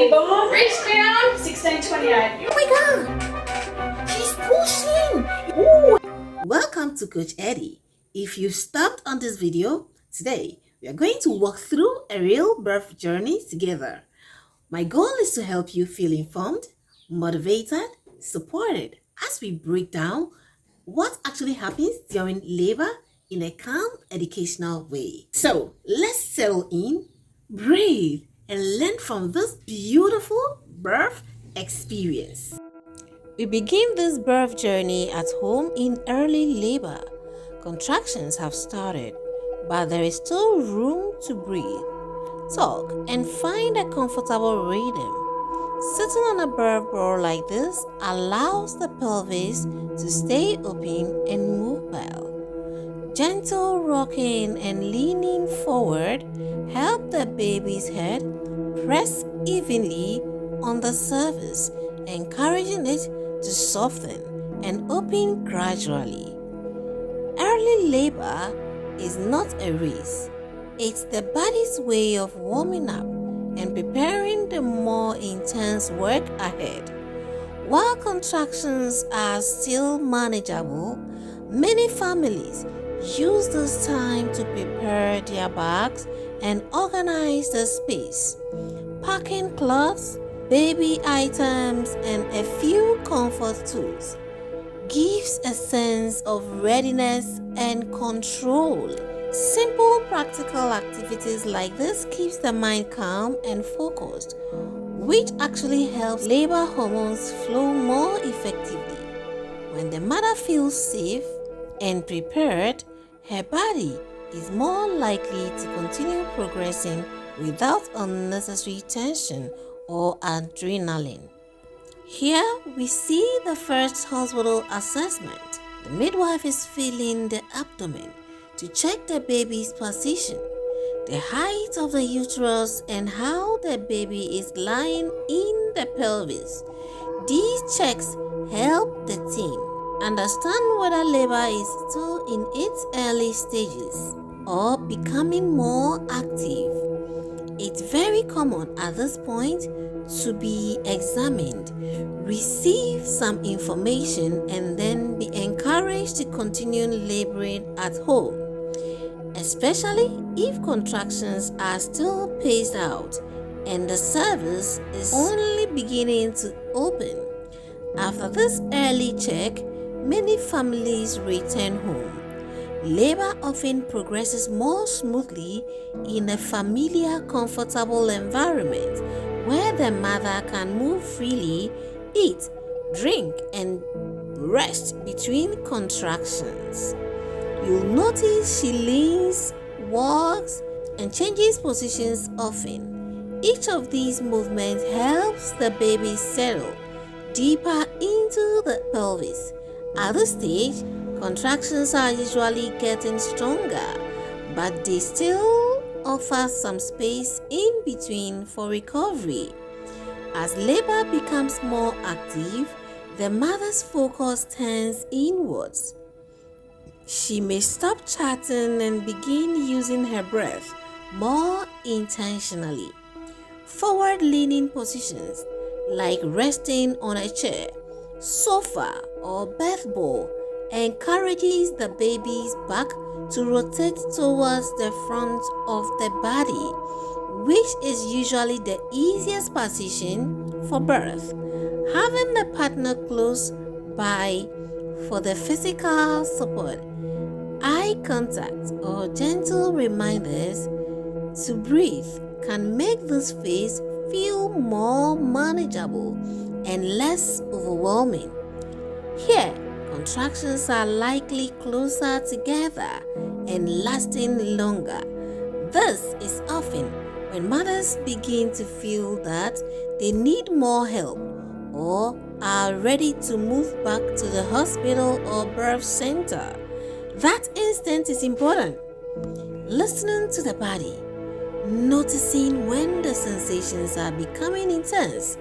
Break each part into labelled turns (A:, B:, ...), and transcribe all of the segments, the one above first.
A: Hey, Mom, reach down. 1628.
B: Oh my God! She's pushing! Ooh. Welcome to Coach Eddie. If you stopped on this video, today we are going to walk through a real birth journey together. My goal is to help you feel informed, motivated, supported as we break down what actually happens during labor in a calm, educational way. So let's settle in, breathe, and learn from this beautiful birth experience. We begin this birth journey at home in early labor. Contractions have started, but there is still room to breathe, talk, and find a comfortable rhythm. Sitting on a birth ball like this allows the pelvis to stay open and mobile. Gentle rocking and leaning forward help the baby's head press evenly on the surface, encouraging it to soften and open gradually. Early labor is not a race. It's the body's way of warming up and preparing the more intense work ahead. While contractions are still manageable, many families use this time to prepare their bags and organize the space. Packing clothes, baby items, and a few comfort tools gives a sense of readiness and control. Simple practical activities like this keeps the mind calm and focused, which actually helps labor hormones flow more effectively. When the mother feels safe and prepared, her body is more likely to continue progressing without unnecessary tension or adrenaline. Here we see the first hospital assessment. The midwife is feeling the abdomen to check the baby's position, the height of the uterus, and how the baby is lying in the pelvis. These checks help the team understand whether labor is still in its early stages or becoming more active. It's very common at this point to be examined, receive some information, and then be encouraged to continue laboring at home, especially if contractions are still paced out and the cervix is only beginning to open. After this early check, many families return home. Labor often progresses more smoothly in a familiar, comfortable environment where the mother can move freely, eat, drink, and rest between contractions. You'll notice she leans, walks, and changes positions often. Each of these movements helps the baby settle deeper into the pelvis. At this stage, contractions are usually getting stronger, but they still offer some space in between for recovery. As labor becomes more active, the mother's focus turns inwards. She may stop chatting and begin using her breath more intentionally. Forward-leaning positions like resting on a chair, sofa, or birth ball encourages the baby's back to rotate towards the front of the body, which is usually the easiest position for birth. Having the partner close by for the physical support, eye contact, or gentle reminders to breathe can make this phase feel more manageable and less overwhelming. Here, contractions are likely closer together and lasting longer. This is often when mothers begin to feel that they need more help or are ready to move back to the hospital or birth center. That instant is important. Listening to the body, noticing when the sensations are becoming intense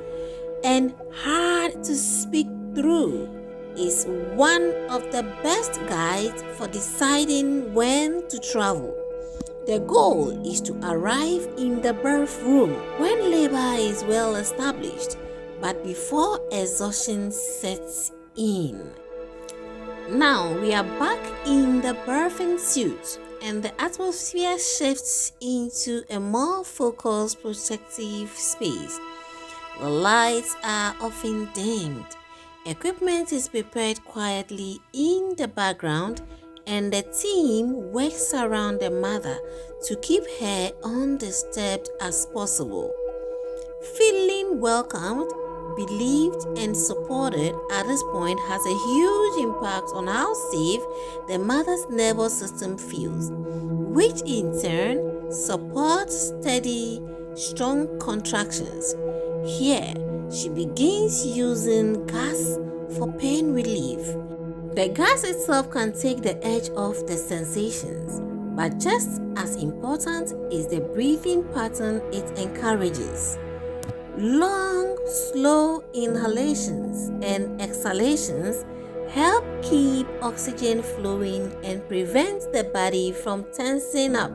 B: and hard to speak through is one of the best guides for deciding when to travel. The goal is to arrive in the birth room when labor is well established, but before exhaustion sets in. Now we are back in the birthing suit, and the atmosphere shifts into a more focused, protective space. The lights are often dimmed. Equipment is prepared quietly in the background, and the team works around the mother to keep her undisturbed as possible. Feeling welcomed, believed, and supported at this point has a huge impact on how safe the mother's nervous system feels, which in turn supports steady, strong contractions. Here, she begins using gas for pain relief. The gas itself can take the edge off the sensations, but just as important is the breathing pattern it encourages. Long, slow inhalations and exhalations help keep oxygen flowing and prevent the body from tensing up.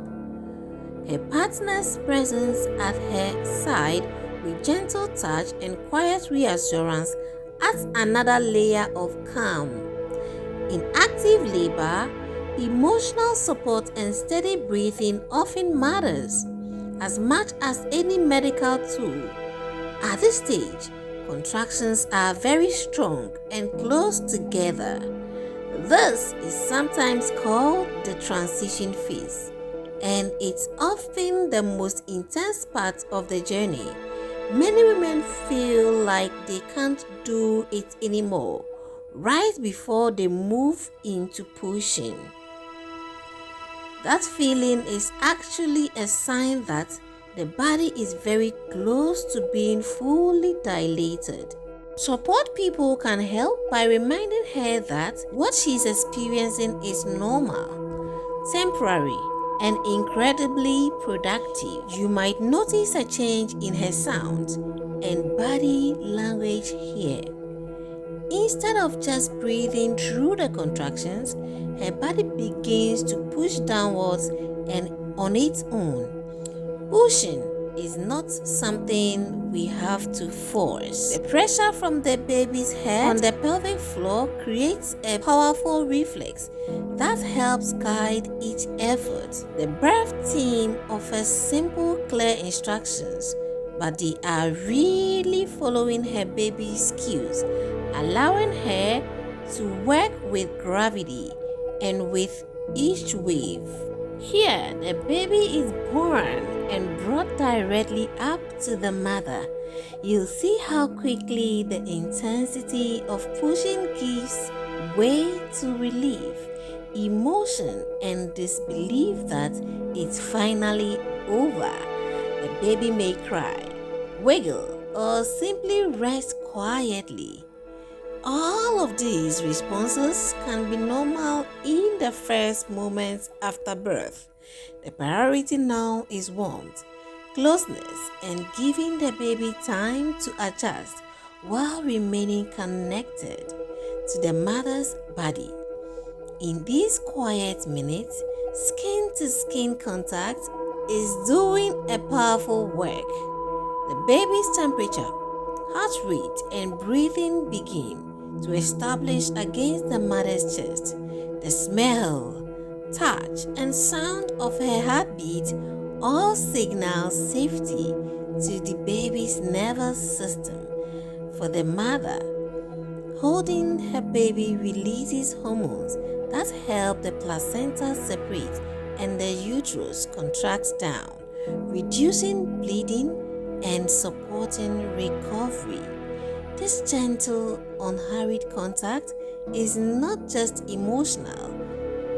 B: Her partner's presence at her side with gentle touch and quiet reassurance adds another layer of calm. In active labor, emotional support and steady breathing often matters as much as any medical tool. At this stage, contractions are very strong and close together. This is sometimes called the transition phase, and it's often the most intense part of the journey. Many women feel like they can't do it anymore right before they move into pushing. That feeling is actually a sign that the body is very close to being fully dilated. Support people can help by reminding her that what she's experiencing is normal, temporary, and incredibly productive. You might notice a change in her sound and body language here. Instead of just breathing through the contractions, her body begins to push downwards and on its own. Pushing is not something we have to force. The pressure from the baby's head on the pelvic floor creates a powerful reflex that helps guide each effort. The birth team offers simple, clear instructions, but they are really following her baby's cues, allowing her to work with gravity and with each wave. Here, the baby is born and brought directly up to the mother. You'll see how quickly the intensity of pushing gives way to relief, emotion, and disbelief that it's finally over. The baby may cry, wiggle, or simply rest quietly. All of these responses can be normal in the first moments after birth. The priority now is warmth, closeness, and giving the baby time to adjust while remaining connected to the mother's body. In these quiet minutes, skin-to-skin contact is doing a powerful work. The baby's temperature, heart rate, and breathing begin to establish against the mother's chest. The smell, touch, and sound of her heartbeat all signal safety to the baby's nervous system. For the mother, holding her baby releases hormones that help the placenta separate and the uterus contracts down, reducing bleeding and supporting recovery. This gentle, unhurried contact is not just emotional,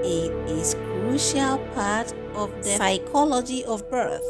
B: it is a crucial part of the psychology of birth.